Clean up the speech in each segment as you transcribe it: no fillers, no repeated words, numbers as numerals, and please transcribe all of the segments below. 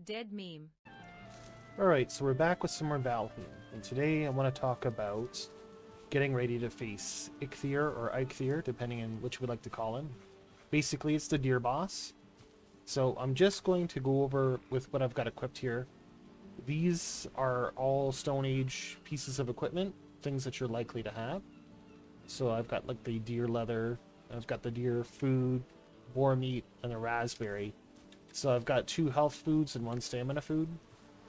Dead meme. Alright, so we're back with some more Valheim, and today I want to talk about getting ready to face Eikthyr or Eikthyr, depending on which we'd like to call him. Basically, it's the deer boss. So I'm just going to go over with what I've got equipped here. These are all Stone Age pieces of equipment, things that you're likely to have. So I've got like the deer leather, I've got the deer food, boar meat, and a raspberry. So I've got 2 health foods and 1 stamina food.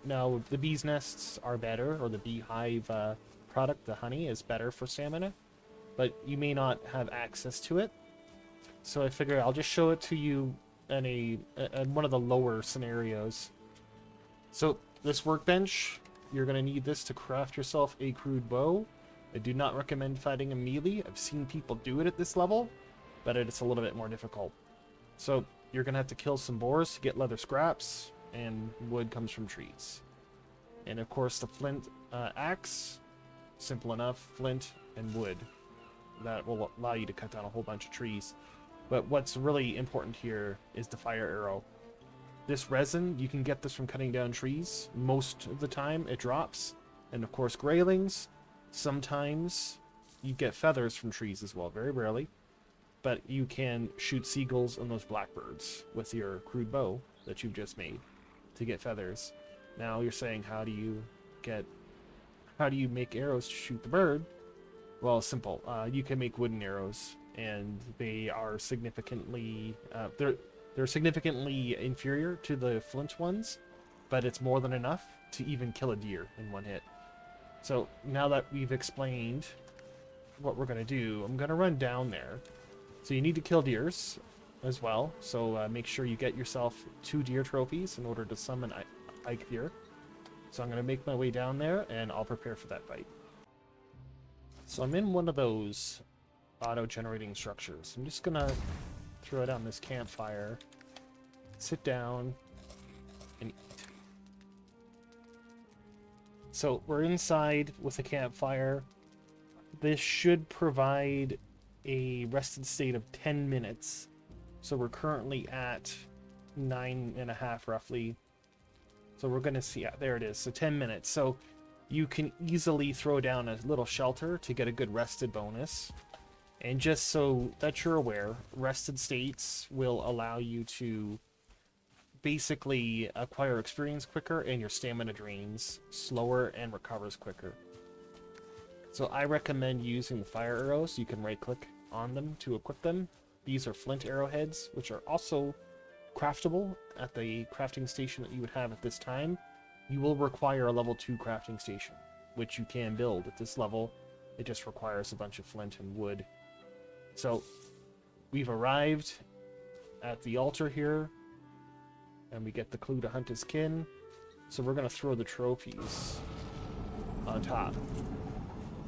Now, the bee's nests are better, or the beehive product, the honey, is better for stamina, but you may not have access to it. So I figure I'll just show it to you in one of the lower scenarios. So this workbench, you're going to need this to craft yourself a crude bow. I do not recommend fighting a melee. I've seen people do it at this level, but it's a little bit more difficult. So you're going to have to kill some boars to get leather scraps, and wood comes from trees. And of course the flint axe, simple enough, flint and wood. That will allow you to cut down a whole bunch of trees. But what's really important here is the fire arrow. This resin, you can get this from cutting down trees. Most of the time it drops. And of course graylings, sometimes you get feathers from trees as well, very rarely. But you can shoot seagulls and those blackbirds with your crude bow that you've just made to get feathers. Now you're saying, how do you make arrows to shoot the bird? Well, simple. You can make wooden arrows, and they are significantly they're significantly inferior to the flint ones, but it's more than enough to even kill a deer in one hit. So now that we've explained what we're gonna do, I'm gonna run down there. So you need to kill deers as well, so make sure you get yourself 2 deer trophies in order to summon Eikthyr. So I'm going to make my way down there, and I'll prepare for that fight. So I'm in one of those auto-generating structures. I'm just going to throw down this campfire, sit down, and eat. So we're inside with a campfire. This should provide a rested state of 10 minutes. So we're currently at 9.5 roughly. So we're going to see, yeah, there it is. So 10 minutes. So you can easily throw down a little shelter to get a good rested bonus. And just so that you're aware, rested states will allow you to basically acquire experience quicker, and your stamina drains slower and recovers quicker. So I recommend using the fire arrows. You can right click on them to equip them. These are flint arrowheads, which are also craftable at the crafting station that you would have at this time. You will require a level 2 crafting station, which you can build at this level. It just requires a bunch of flint and wood. So we've arrived at the altar here, and we get the clue to hunt his kin. So we're going to throw the trophies on top.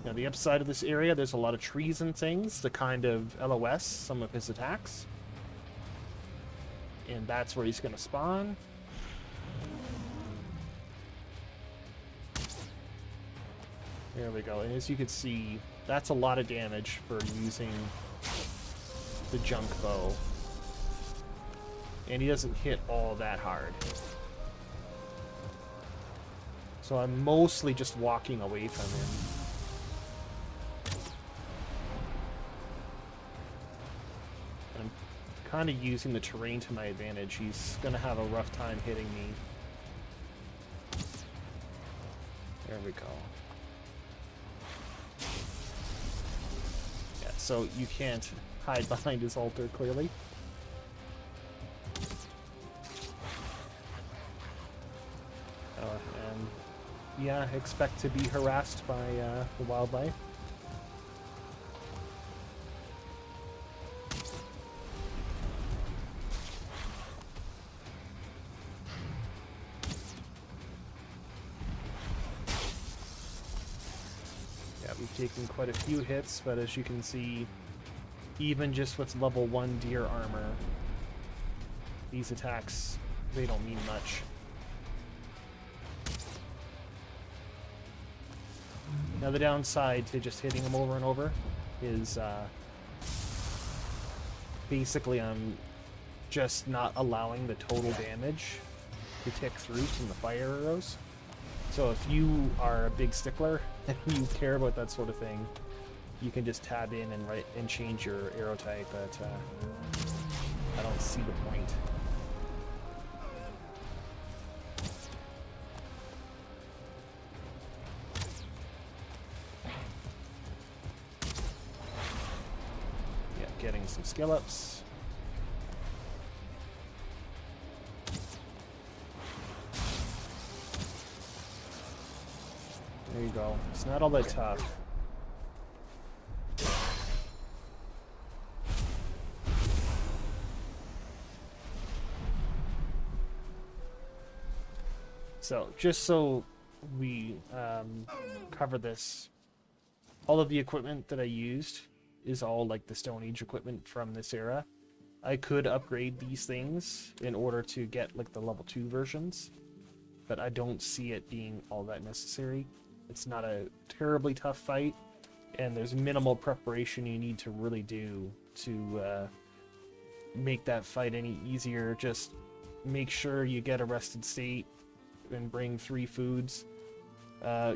Now, the upside of this area, there's a lot of trees and things to kind of LOS some of his attacks. And that's where he's going to spawn. There we go. And as you can see, that's a lot of damage for using the junk bow. And he doesn't hit all that hard. So I'm mostly just walking away from him. Kind of using the terrain to my advantage. He's gonna have a rough time hitting me. There we go. Yeah, so you can't hide behind his altar, clearly. And yeah, expect to be harassed by the wildlife. We've taken quite a few hits, but as you can see, even just with level 1 deer armor, these attacks, they don't mean much. Now the downside to just hitting them over and over is basically I'm just not allowing the total damage to tick through from the fire arrows. So if you are a big stickler and you care about that sort of thing, you can just tab in and change your arrow type, but I don't see the point. Yeah, getting some skill ups. There you go. It's not all that tough. So, just so we cover this, all of the equipment that I used is all like the Stone Age equipment from this era. I could upgrade these things in order to get like the level 2 versions, but I don't see it being all that necessary. It's not a terribly tough fight, and there's minimal preparation you need to really do to make that fight any easier. Just make sure you get a rested state and bring 3 foods.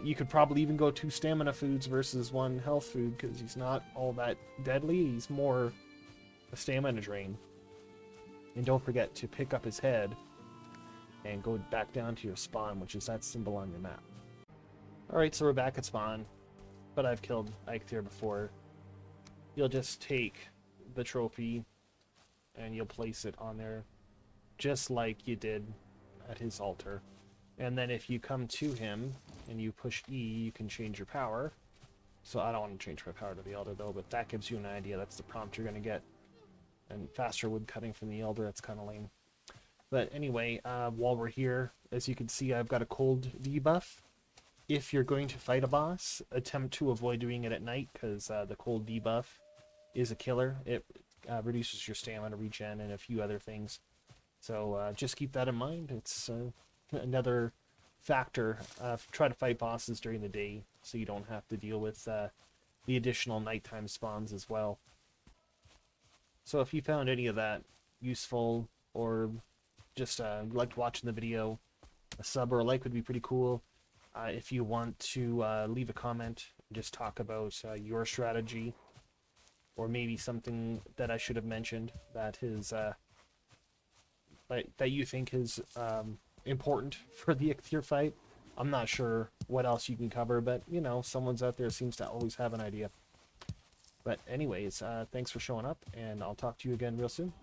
You could probably even go 2 stamina foods versus 1 health food, because he's not all that deadly. He's more a stamina drain. And don't forget to pick up his head and go back down to your spawn, which is that symbol on your map. Alright, so we're back at spawn, but I've killed Eikthyr before. You'll just take the trophy and you'll place it on there, just like you did at his altar. And then if you come to him and you push E, you can change your power. So I don't want to change my power to the Elder though, but that gives you an idea. That's the prompt you're going to get. And faster wood cutting from the Elder, that's kind of lame. But anyway, while we're here, as you can see, I've got a cold debuff. If you're going to fight a boss, attempt to avoid doing it at night, because the cold debuff is a killer. It reduces your stamina regen and a few other things. So just keep that in mind. It's another factor. Try to fight bosses during the day so you don't have to deal with the additional nighttime spawns as well. So if you found any of that useful, or just liked watching the video, a sub or a like would be pretty cool. If you want to leave a comment, just talk about your strategy, or maybe something that I should have mentioned that is that you think is important for the Eikthyr fight. I'm not sure what else you can cover, but you know, someone's out there seems to always have an idea. But anyways, thanks for showing up, and I'll talk to you again real soon.